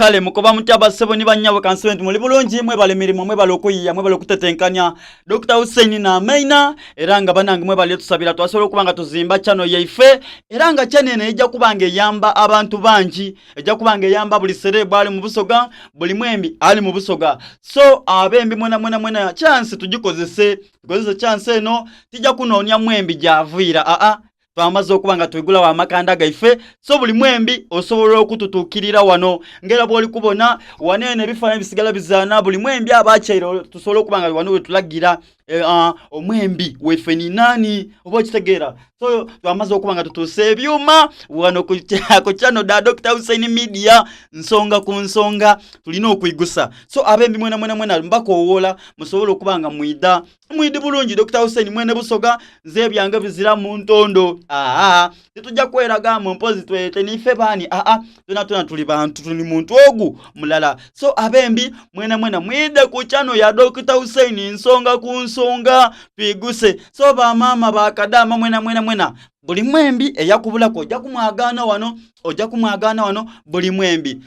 kale mukoba mutaba sebo ni banyawe kansent muli bulungi mwe bale mirimo mwe bale okuyiya mwe bale okutetenkanya Dr. Hussein na Maina eranga banange mwe bale tusabira twasobola kubanga tuzimba channel yaife eranga chanene ejja kubanga yamba abantu banji ejja kubanga yamba buli serebu ali mu Busoga buli mwembi ali mu Busoga so abembi mwena chance tugikozese chance eno tijja kunonya mwembi javira twamaze okubanga twegula wa makanda gaife so buli mwembi osobola okututukirira wano ngera bwoli kubona wanene bifana bisigala bizana buli mwembi abachairo tusobola okubanga wano wetulagira omwembi wefe ni nani oba kitegera so twamaze okubanga tutuse ebyuma wano ku channel da Dr. Hussein Media nsonga ku nsonga tulina okuyigusa so abembi mwena mbako owola musobola okubanga mwidi bulungi Dr. Hussein mwene Busoga nze byange bizira mu ntondo titujja kweraga mu mpozi twete nife bani tuna tuli bantu tuli muntu ogu mulala so abembi mwena mwide ku channel ya Dr. Hussein nsonga ku nsonga twiguse so ba mama bakadama mwena buli mwembi eyakubulako ojja kumwagana wano buli mwembi